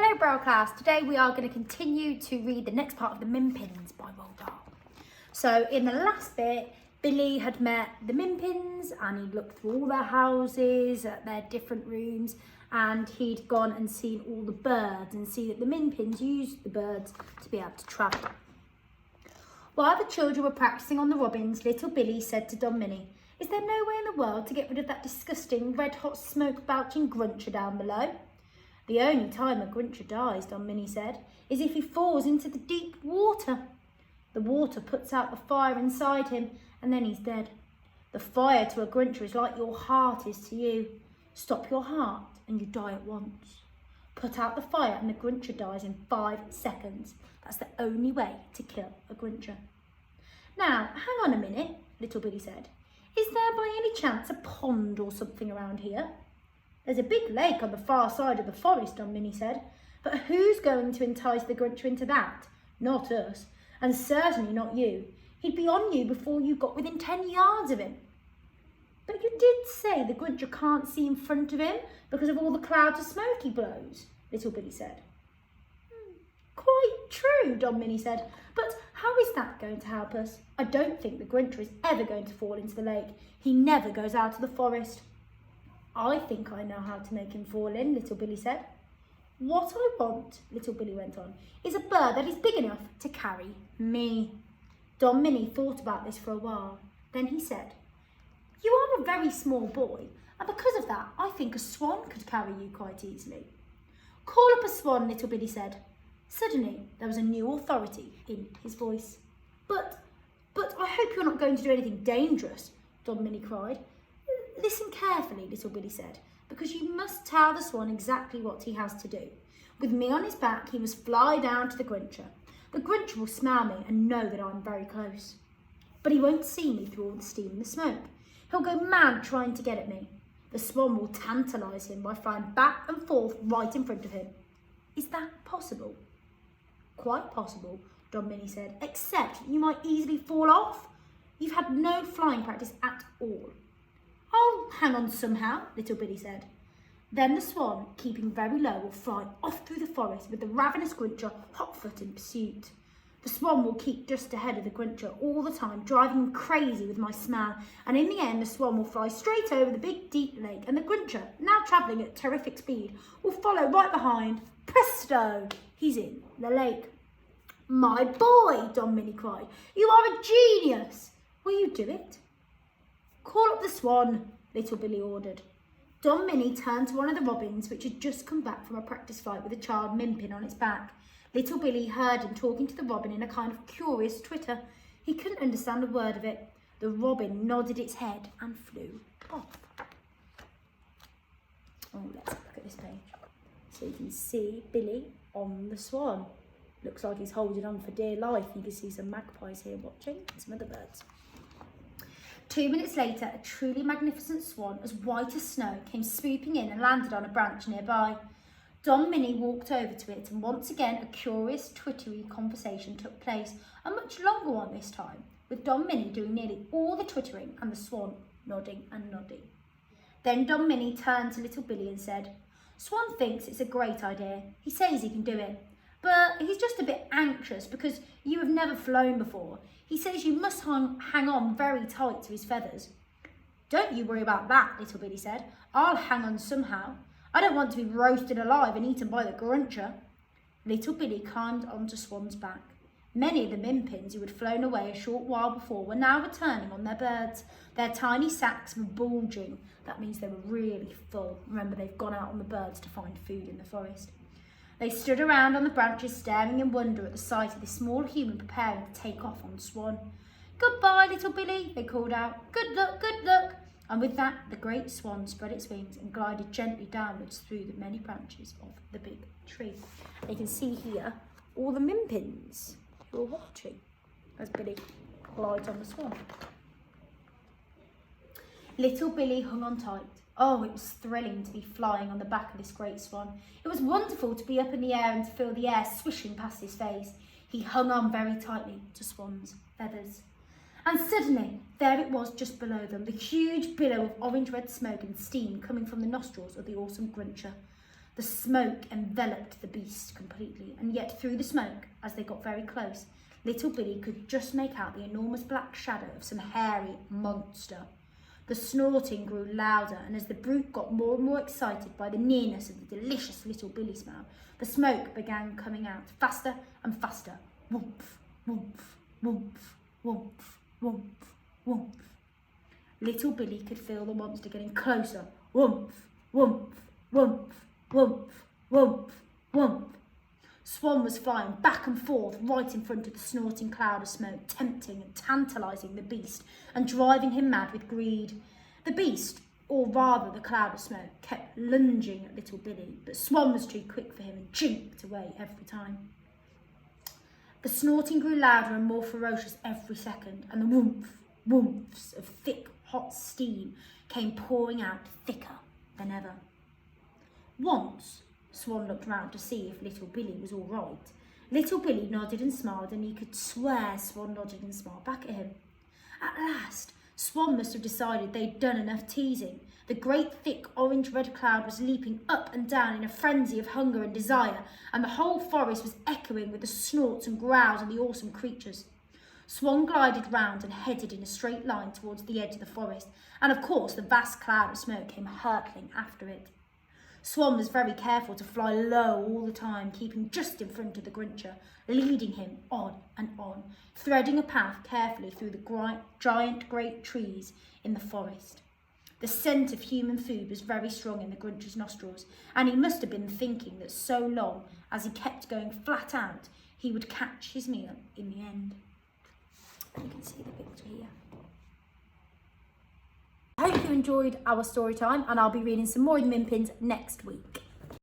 Hello Braille class, today we are going to continue to read the next part of the Minpins by Roald Dahl. So in the last bit, Billy had met the Minpins and he'd looked through all their houses, at their different rooms, and he'd gone and seen all the birds and see that the Minpins used the birds to be able to travel. While the children were practicing on the robins, little Billy said to Don Minnie, "Is there no way in the world to get rid of that disgusting red-hot smoke-belching gruncher down below?" "The only time a gruncher dies," Don Minnie said, "is if he falls into the deep water. The water puts out the fire inside him and then he's dead. The fire to a gruncher is like your heart is to you. Stop your heart and you die at once. Put out the fire and the gruncher dies in 5 seconds. That's the only way to kill a gruncher." "Now, hang on a minute," little Billy said. "Is there by any chance a pond or something around here?" "There's a big lake on the far side of the forest," Don Minnie said. "But who's going to entice the gruncher into that? Not us, and certainly not you. He'd be on you before you got within 10 yards of him." "But you did say the gruncher can't see in front of him because of all the clouds of smoke he blows," little Billy said. "Quite true," Don Minnie said, "but how is that going to help us? I don't think the gruncher is ever going to fall into the lake. He never goes out of the forest." "I think I know how to make him fall in," little Billy said. "What I want," little Billy went on, "is a bird that is big enough to carry me." Don Minnie thought about this for a while. Then he said, "You are a very small boy, and because of that, I think a swan could carry you quite easily." "Call up a swan," little Billy said. Suddenly, there was a new authority in his voice. But I hope you're not going to do anything dangerous," Don Minnie cried. "Listen carefully," little Billy said, "because you must tell the swan exactly what he has to do. With me on his back, he must fly down to the gruncher. The gruncher will smell me and know that I'm very close. But he won't see me through all the steam and the smoke. He'll go mad trying to get at me. The swan will tantalise him by flying back and forth right in front of him. Is that possible?" "Quite possible," Don Minnie said, "except you might easily fall off. You've had no flying practice at all." "I'll hang on somehow," little Billy said. "Then the swan, keeping very low, will fly off through the forest with the ravenous gruncher hot-foot in pursuit. The swan will keep just ahead of the gruncher all the time, driving him crazy with my smell, and in the end the swan will fly straight over the big deep lake, and the gruncher, now travelling at terrific speed, will follow right behind. Presto! He's in the lake." "My boy," Don Minnie cried, "you are a genius. Will you do it?" "Call up the swan," little Billy ordered. Don Minnie turned to one of the robins, which had just come back from a practice flight with a child Minpin on its back. Little Billy heard him talking to the robin in a kind of curious twitter. He couldn't understand a word of it. The robin nodded its head and flew off. Oh, let's look at this page. So you can see Billy on the swan. Looks like he's holding on for dear life. You can see some magpies here watching and some other birds. 2 minutes later, a truly magnificent swan, as white as snow, came swooping in and landed on a branch nearby. Don Minnie walked over to it, and once again a curious, twittery conversation took place, a much longer one this time, with Don Minnie doing nearly all the twittering and the swan nodding and nodding. Then Don Minnie turned to little Billy and said, "Swan thinks it's a great idea. He says he can do it. But he's just a bit anxious because you have never flown before. He says you must hang on very tight to his feathers." "Don't you worry about that," little Billy said. "I'll hang on somehow. I don't want to be roasted alive and eaten by the gruncher." Little Billy climbed onto Swan's back. Many of the Minpins who had flown away a short while before were now returning on their birds. Their tiny sacks were bulging. That means they were really full. Remember, they've gone out on the birds to find food in the forest. They stood around on the branches, staring in wonder at the sight of this small human preparing to take off on the swan. "Goodbye, little Billy," they called out. "Good luck, good luck." And with that, the great swan spread its wings and glided gently downwards through the many branches of the big tree. And you can see here all the Minpins who are watching as Billy glides on the swan. Little Billy hung on tight. Oh, it was thrilling to be flying on the back of this great swan. It was wonderful to be up in the air and to feel the air swishing past his face. He hung on very tightly to Swan's feathers. And suddenly, there it was just below them, the huge billow of orange-red smoke and steam coming from the nostrils of the awesome gruncher. The smoke enveloped the beast completely, and yet through the smoke, as they got very close, little Billy could just make out the enormous black shadow of some hairy monster. The snorting grew louder, and as the brute got more and more excited by the nearness of the delicious little Billy smell, the smoke began coming out faster and faster. Woomph, woomph, woomph, woomph, woomph, woomph. Little Billy could feel the monster getting closer. Woomph, woomph, woomph, woomph, woomph, woomph. Swan was flying back and forth right in front of the snorting cloud of smoke, tempting and tantalising the beast and driving him mad with greed. The beast, or rather the cloud of smoke, kept lunging at little Billy, but Swan was too quick for him and jinked away every time. The snorting grew louder and more ferocious every second, and the woomph, woomphs of thick, hot steam came pouring out thicker than ever. Once, Swan looked round to see if little Billy was all right. Little Billy nodded and smiled, and he could swear Swan nodded and smiled back at him. At last, Swan must have decided they'd done enough teasing. The great thick orange-red cloud was leaping up and down in a frenzy of hunger and desire, and the whole forest was echoing with the snorts and growls of the awesome creatures. Swan glided round and headed in a straight line towards the edge of the forest, and of course the vast cloud of smoke came hurtling after it. Swan was very careful to fly low all the time, keeping just in front of the Grincher, leading him on and on, threading a path carefully through the giant great trees in the forest. The scent of human food was very strong in the Grincher's nostrils, and he must have been thinking that so long as he kept going flat out, he would catch his meal in the end. You can see the picture here. I hope you enjoyed our story time, and I'll be reading some more of the Minpins next week.